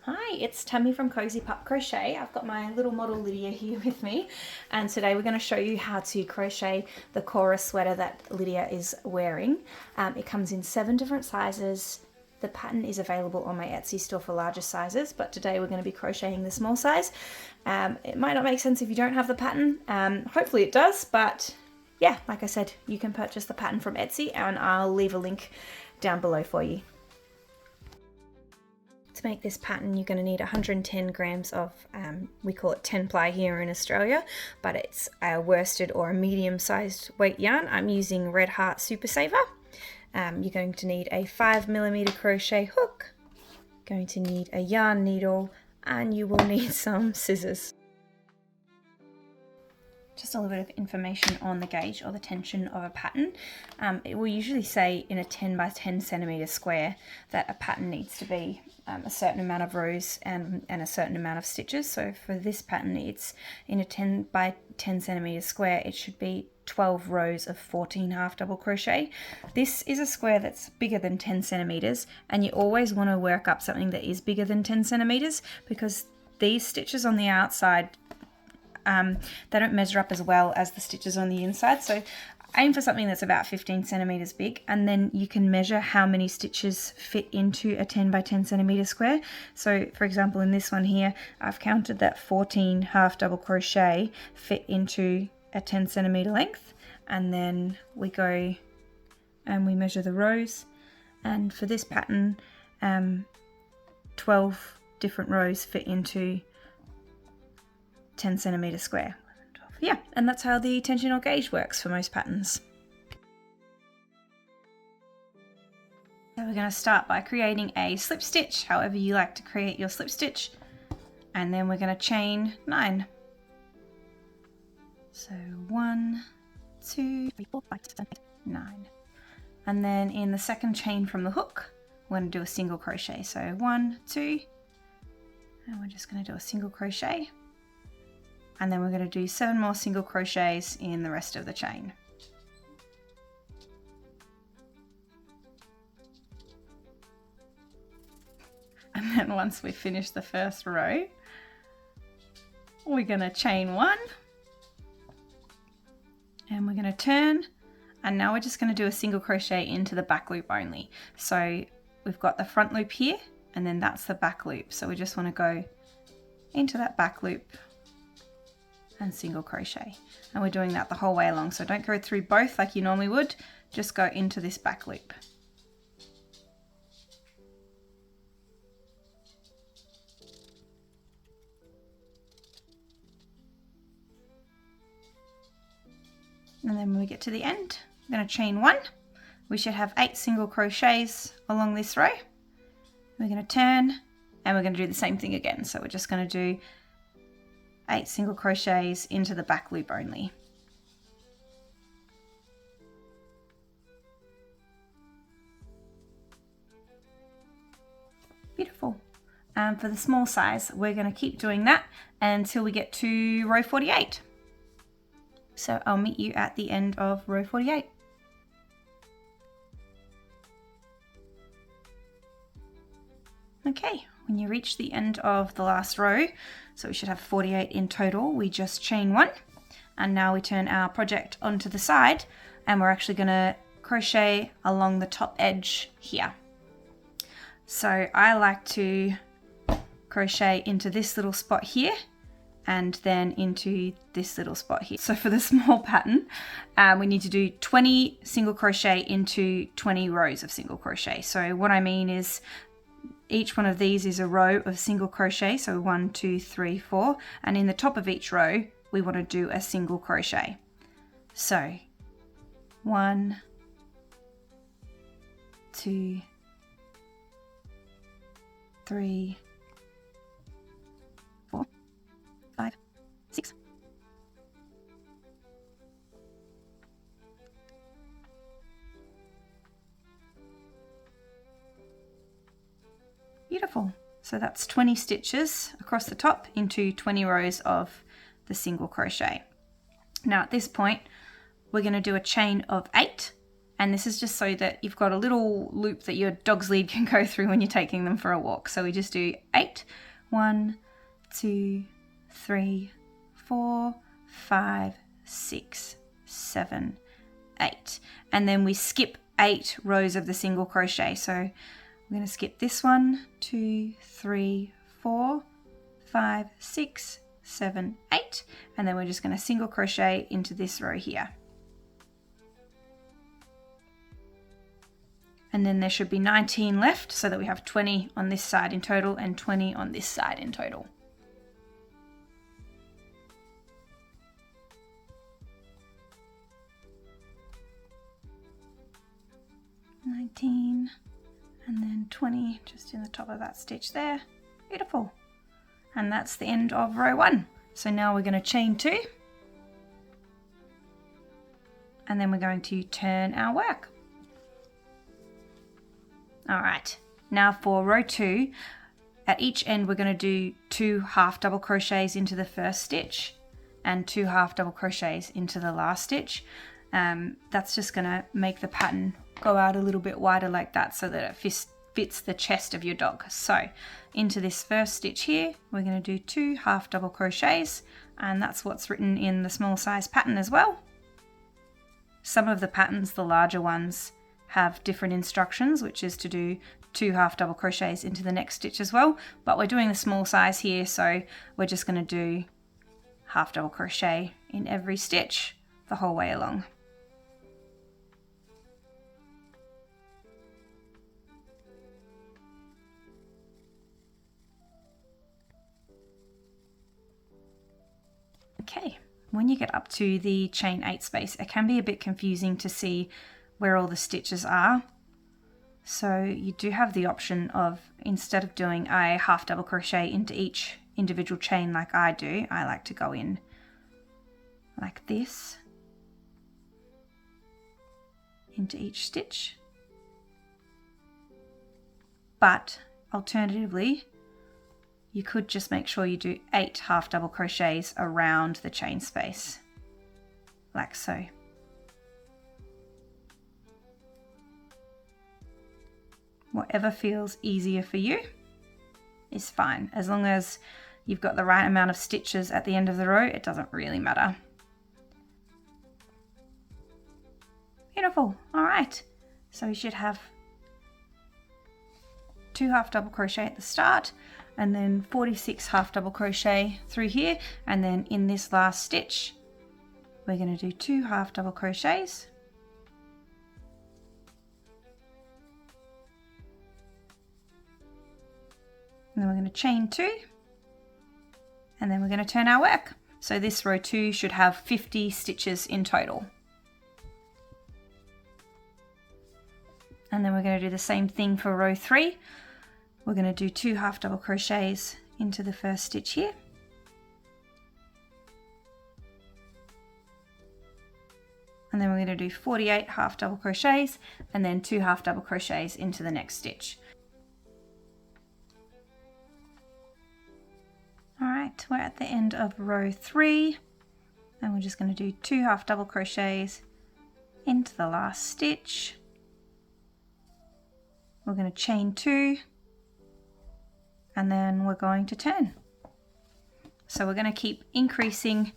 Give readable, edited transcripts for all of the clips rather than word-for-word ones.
Hi, it's Tammy from Cozy Pup Crochet. I've got my little model Lydia here with me, and today we're going to show you how to crochet the Cora sweater that Lydia is wearing. It comes in 7 different sizes. The pattern is available on my Etsy store for larger sizes, but today we're going to be crocheting the small size. It might not make sense if you don't have the pattern. Hopefully it does, but yeah, like I said, you can purchase the pattern from Etsy, and I'll leave a link down below for you. To make this pattern, you're going to need 110 grams of, we call it 10 ply here in Australia, but it's a worsted or a medium-sized weight yarn. I'm using Red Heart Super Saver. You're going to need a 5mm crochet hook, going to need a yarn needle, and you will need some scissors. Just a little bit of information on the gauge or the tension of a pattern. It will usually say in a 10 by 10 centimeter square that a pattern needs to be a certain amount of rows and a certain amount of stitches. So for this pattern, it's in a 10 by 10 centimeter square, it should be 12 rows of 14 half double crochet. This is a square that's bigger than 10 centimeters, and you always want to work up something that is bigger than 10 centimeters because these stitches on the outside, they don't measure up as well as the stitches on the inside. So aim for something that's about 15 centimeters big, and then you can measure how many stitches fit into a 10 by 10 centimeter square. So for example, in this one here, I've counted that 14 half double crochet fit into a 10 centimeter length, and then we go and we measure the rows. And for this pattern, 12 different rows fit into 10 centimeter square. Yeah, and that's how the tensional gauge works for most patterns. So we're going to start by creating a slip stitch, however you like to create your slip stitch, and then we're going to chain 9. So 1, 2, 3, 4, 5, 6, 7, 8, 9. And then in the second chain from the hook, we're going to do a single crochet. So 1, 2, and we're just going to do a single crochet. And then we're going to do 7 more single crochets in the rest of the chain. And then once we finish the first row, we're going to chain 1, and we're going to turn, and now we're just going to do a single crochet into the back loop only. So we've got the front loop here, and then that's the back loop. So we just want to go into that back loop and single crochet, and we're doing that the whole way along. So don't go through both like you normally would, just go into this back loop. And then when we get to the end, I'm going to chain 1. We should have 8 single crochets along this row. We're going to turn, and we're going to do the same thing again. So we're just going to do 8 single crochets into the back loop only. Beautiful. For the small size, we're going to keep doing that until we get to row 48. So I'll meet you at the end of row 48. Okay, when you reach the end of the last row, so we should have 48 in total, we just chain 1, and now we turn our project onto the side, and we're actually going to crochet along the top edge here. So I like to crochet into this little spot here, and then into this little spot here. So for the small pattern, we need to do 20 single crochet into 20 rows of single crochet. So what I mean is each one of these is a row of single crochet, so 1, 2, 3, 4, and in the top of each row we want to do a single crochet. So 1, 2, 3, 4, 5, 6. Beautiful. So that's 20 stitches across the top into 20 rows of the single crochet. Now at this point, we're going to do a chain of 8, And this is just so that you've got a little loop that your dog's lead can go through when you're taking them for a walk. So we just do 8, 1, 2, 3, 4, 5, 6, 7, 8. And then we skip 8 rows of the single crochet. So I'm going to skip this 1, 2, 3, 4, 5, 6, 7, 8. And then we're just going to single crochet into this row here. And then there should be 19 left, so that we have 20 on this side in total and 20 on this side in total. And then 20 just in the top of that stitch there. Beautiful. And that's the end of row 1. So now we're going to chain 2. And then we're going to turn our work. Alright, now for row 2, at each end we're going to do 2 half double crochets into the first stitch and 2 half double crochets into the last stitch. That's just going to make the pattern go out a little bit wider like that, so that it fits the chest of your dog. So into this first stitch here, we're going to do 2 half double crochets, and that's what's written in the small size pattern as well. Some of the patterns, the larger ones, have different instructions, which is to do 2 half double crochets into the next stitch as well, but we're doing the small size here, so we're just going to do half double crochet in every stitch the whole way along. Okay, when you get up to the chain 8 space, it can be a bit confusing to see where all the stitches are. So you do have the option of, instead of doing a half double crochet into each individual chain like I do, I like to go in like this into each stitch. But alternatively, you could just make sure you do 8 half double crochets around the chain space, like so. Whatever feels easier for you is fine. As long as you've got the right amount of stitches at the end of the row, it doesn't really matter. Beautiful. All right. So we should have 2 half double crochet at the start, and then 46 half double crochet through here, and then in this last stitch we're going to do 2 half double crochets, and then we're going to chain 2, and then we're going to turn our work. So this row 2 should have 50 stitches in total. And then we're going to do the same thing for row 3. We're going to do 2 half double crochets into the first stitch here. And then we're going to do 48 half double crochets and then 2 half double crochets into the next stitch. Alright, we're at the end of row 3, and we're just going to do 2 half double crochets into the last stitch. We're going to chain 2, and then we're going to turn. So we're going to keep increasing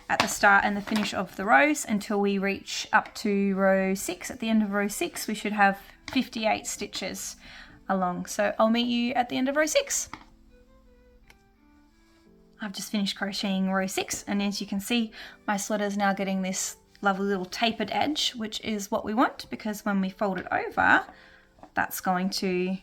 at the start and the finish of the rows until we reach up to row 6. At the end of row 6 we should have 58 stitches along. So I'll meet you at the end of row 6. I've just finished crocheting row 6, and as you can see, my sweater is now getting this lovely little tapered edge, which is what we want, because when we fold it over, that's going to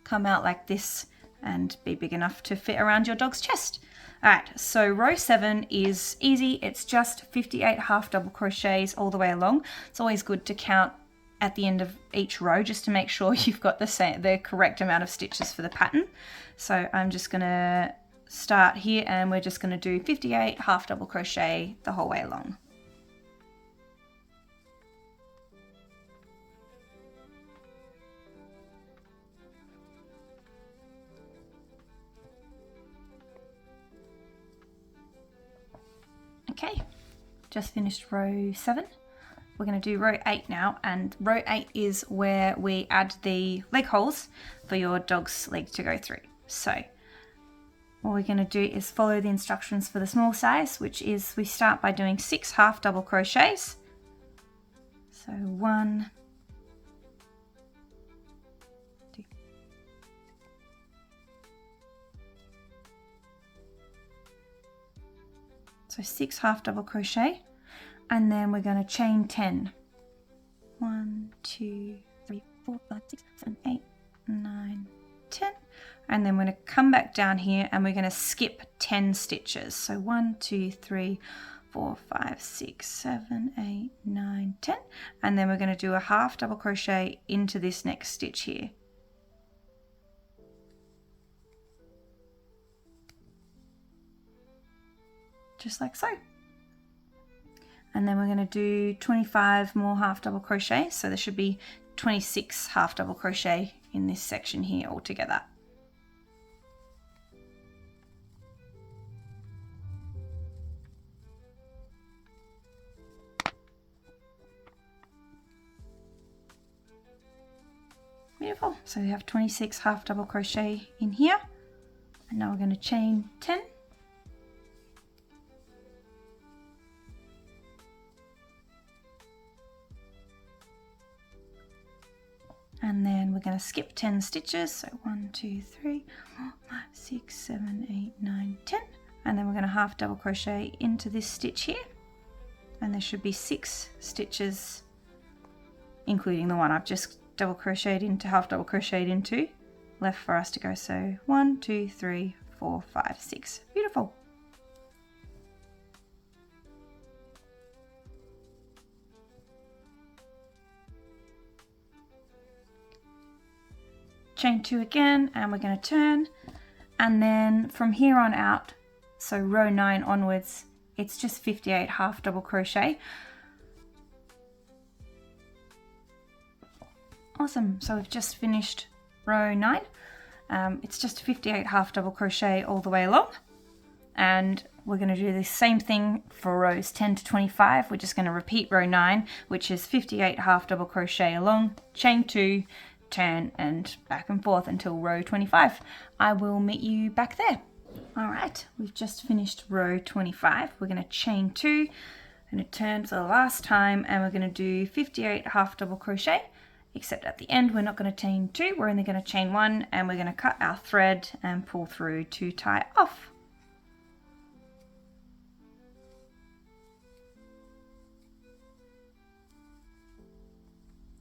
come out like this and be big enough to fit around your dog's chest. Alright, so row 7 is easy. It's just 58 half double crochets all the way along. It's always good to count at the end of each row just to make sure you've got the correct amount of stitches for the pattern. So I'm just going to start here, and we're just going to do 58 half double crochet the whole way along. Okay, just finished row 7. we're going to do row 8 now, and row 8 is where we add the leg holes for your dog's leg to go through. So what we're going to do is follow the instructions for the small size, which is we start by doing 6 half double crochets. So 1, 2, so 6 half double crochet, and then we're going to chain 10. 1, 2, 3, 4, 5, 6, 7, 8, 9, 10. And then we're going to come back down here and we're going to skip 10 stitches. So 1, 2, 3, 4, 5, 6, 7, 8, 9, 10. And then we're going to do a half double crochet into this next stitch here. Just like so. And then we're going to do 25 more half double crochet. So there should be 26 half double crochet in this section here altogether. Beautiful. So we have 26 half double crochet in here, and now we're going to chain 10. And then we're going to skip 10 stitches. So 1, 2, 3, 4, 5, 6, 7, 8, 9, 10. And then we're going to half double crochet into this stitch here. And there should be 6 stitches, including the one I've just double crocheted into, half double crocheted into, left for us to go. So 1, 2, 3, 4, 5, 6. Beautiful. Chain 2 again, and we're going to turn, and then from here on out, so row 9 onwards, it's just 58 half double crochet. Awesome. So we've just finished row 9. It's just 58 half double crochet all the way along, and we're going to do the same thing for rows 10 to 25. We're just going to repeat row 9, which is 58 half double crochet along, chain 2, turn, and back and forth until row 25. I will meet you back there. All right, we've just finished row 25. We're going to chain 2, I'm going to turn for the last time, and we're going to do 58 half double crochet, except at the end we're not going to chain 2, we're only going to chain 1, and we're going to cut our thread and pull through to tie off.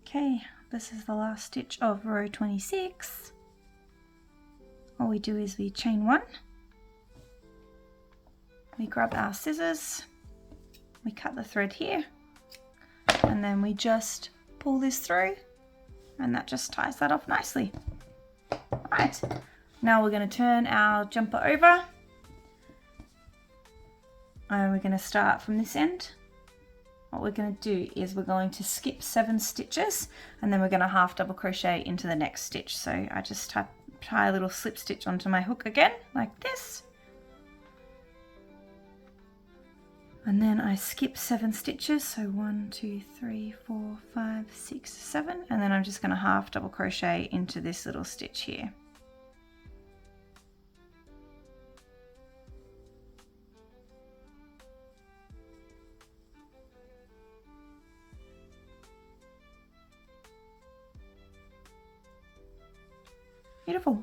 Okay, this is the last stitch of row 26. All we do is we chain 1, we grab our scissors, we cut the thread here, and then we just pull this through, and that just ties that off nicely. Right, now we're going to turn our jumper over, and we're going to start from this end. What we're going to do is we're going to skip 7 stitches, and then we're going to half double crochet into the next stitch. So I just tie a little slip stitch onto my hook again, like this. And then I skip 7 stitches, so 1, 2, 3, 4, 5, 6, 7, and then I'm just going to half double crochet into this little stitch here. Beautiful.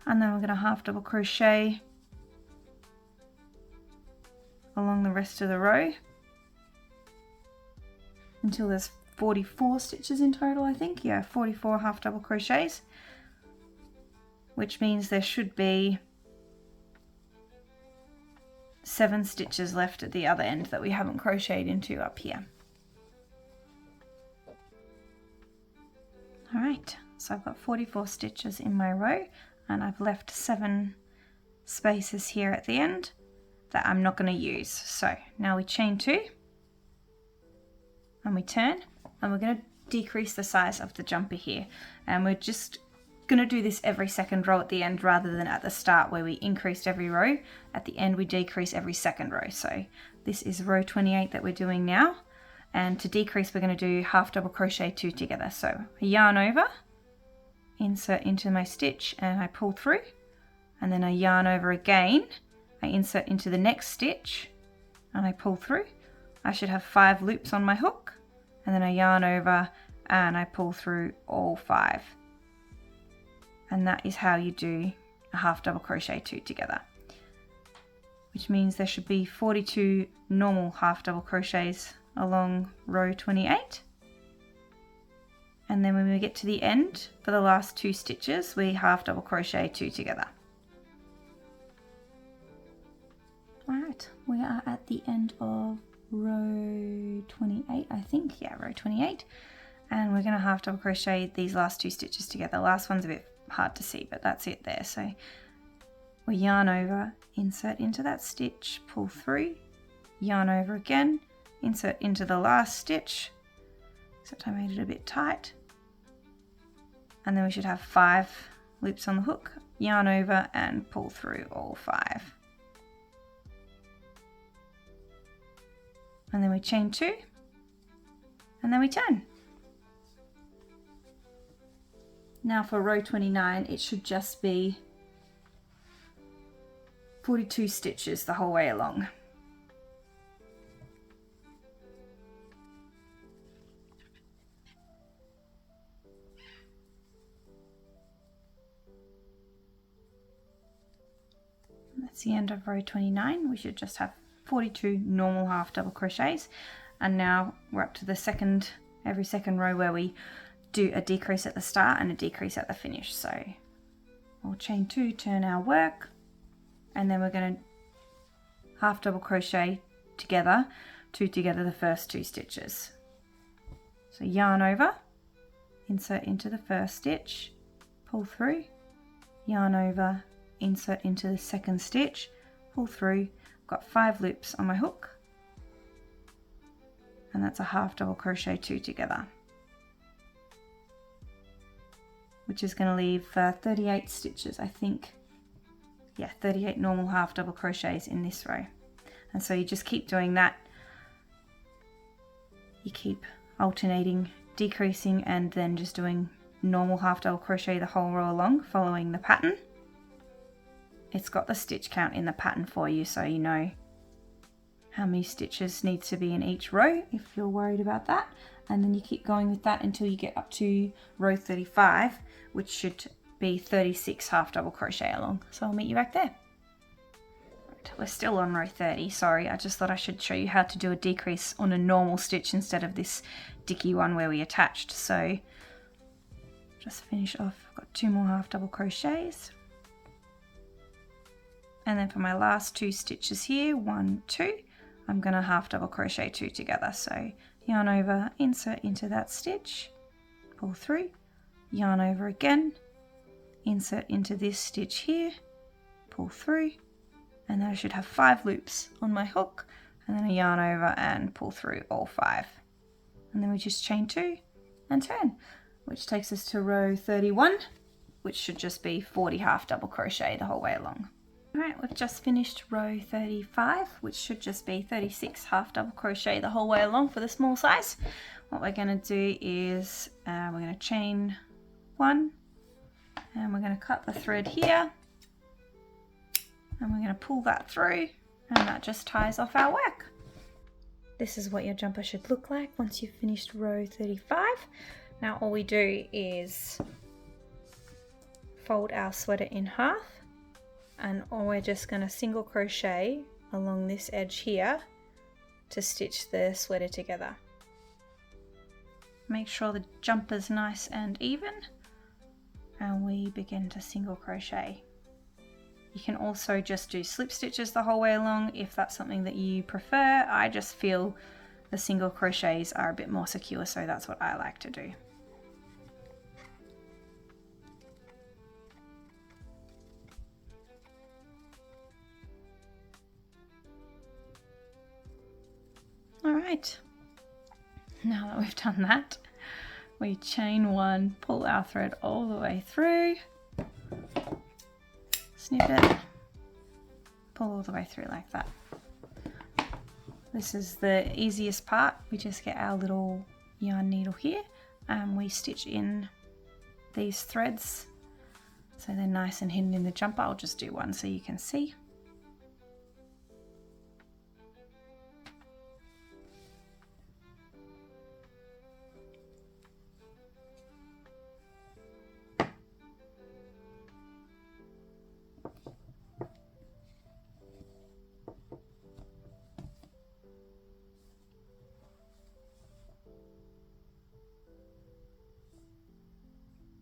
And then we're going to half double crochet along the rest of the row until there's 44 stitches in total, I think. Yeah, 44 half double crochets, which means there should be 7 stitches left at the other end that we haven't crocheted into up here. All right, so I've got 44 stitches in my row, and I've left 7 spaces here at the end that I'm not going to use. So now we chain 2, and we turn, and we're going to decrease the size of the jumper here, and we're just going to do this every second row at the end rather than at the start where we increased every row. At the end we decrease every second row. So this is row 28 that we're doing now, And to decrease, we're going to do half double crochet 2 together. So a yarn over, insert into my stitch, and I pull through, and then I yarn over again, I insert into the next stitch, and I pull through. I should have 5 loops on my hook, and then I yarn over and I pull through all 5. And that is how you do a half double crochet 2 together, which means there should be 42 normal half double crochets along row 28. And then when we get to the end for the last 2 stitches, we half double crochet 2 together. Alright, we are at the end of row 28, I think. Yeah, row 28. And we're going to half double crochet these last 2 stitches together. The last one's a bit hard to see, but that's it there. So we yarn over, insert into that stitch, pull through, yarn over again, insert into the last stitch, except I made it a bit tight. And then we should have 5 loops on the hook, yarn over and pull through all 5. And then we chain 2, and then we turn. Now for row 29, it should just be 42 stitches the whole way along. That's the end of row 29. We should just have 42 normal half double crochets, and now we're up to the every second row where we do a decrease at the start and a decrease at the finish. So we'll chain 2, turn our work, and then we're going to half double crochet together, 2 together the first 2 stitches. So yarn over, insert into the first stitch, pull through, yarn over, insert into the second stitch, pull through. I've got 5 loops on my hook, and that's a half double crochet 2 together, which is going to leave 38 stitches, I think. Yeah, 38 normal half double crochets in this row. And so you just keep doing that. You keep alternating, decreasing, and then just doing normal half double crochet the whole row along, following the pattern. It's got the stitch count in the pattern for you, so you know how many stitches needs to be in each row if you're worried about that. And then you keep going with that until you get up to row 35, which should be 36 half double crochet along. So I'll meet you back there. Right, we're still on row 30, sorry, I just thought I should show you how to do a decrease on a normal stitch instead of this dicky one where we attached. So just finish off, I've got 2 more half double crochets. And then for my last 2 stitches here, 1, 2, I'm going to half double crochet 2 together. So yarn over, insert into that stitch, pull through, yarn over again, insert into this stitch here, pull through, and then I should have 5 loops on my hook, and then I yarn over and pull through all 5. And then we just chain 2 and turn, which takes us to row 31, which should just be 40 half double crochet the whole way along. Alright, we've just finished row 35, which should just be 36 half double crochet the whole way along for the small size. What we're going to do is we're going to chain 1, and we're going to cut the thread here, and we're going to pull that through, and that just ties off our work. This is what your jumper should look like once you've finished row 35. Now all we do is fold our sweater in half, and we're just going to single crochet along this edge here to stitch the sweater together. Make sure the jumper's nice and even, and we begin to single crochet. You can also just do slip stitches the whole way along if that's something that you prefer. I just feel the single crochets are a bit more secure, so that's what I like to do. Alright, now that we've done that, we chain 1, pull our thread all the way through, snip it, pull all the way through like that. This is the easiest part. We just get our little yarn needle here and we stitch in these threads so they're nice and hidden in the jumper. I'll just do one so you can see.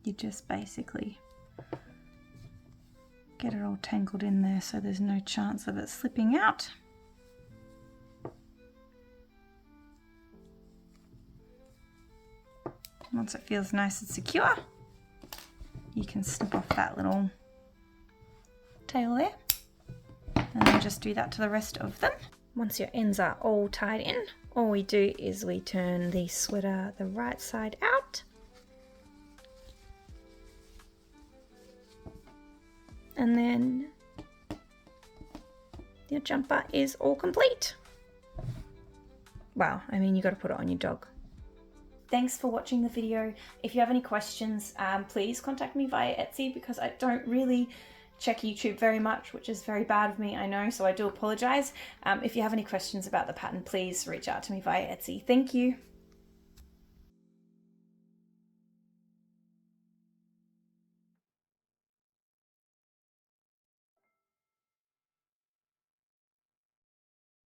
You just basically get it all tangled in there so there's no chance of it slipping out. Once it feels nice and secure, you can snip off that little tail there, and then just do that to the rest of them. Once your ends are all tied in, all we do is we turn the sweater the right side out. And then your jumper is all complete. Wow, I mean, you got to put it on your dog. Thanks for watching the video. If you have any questions, please contact me via Etsy because I don't really check YouTube very much, which is very bad of me, I know, so I do apologize. If you have any questions about the pattern, please reach out to me via Etsy. Thank you.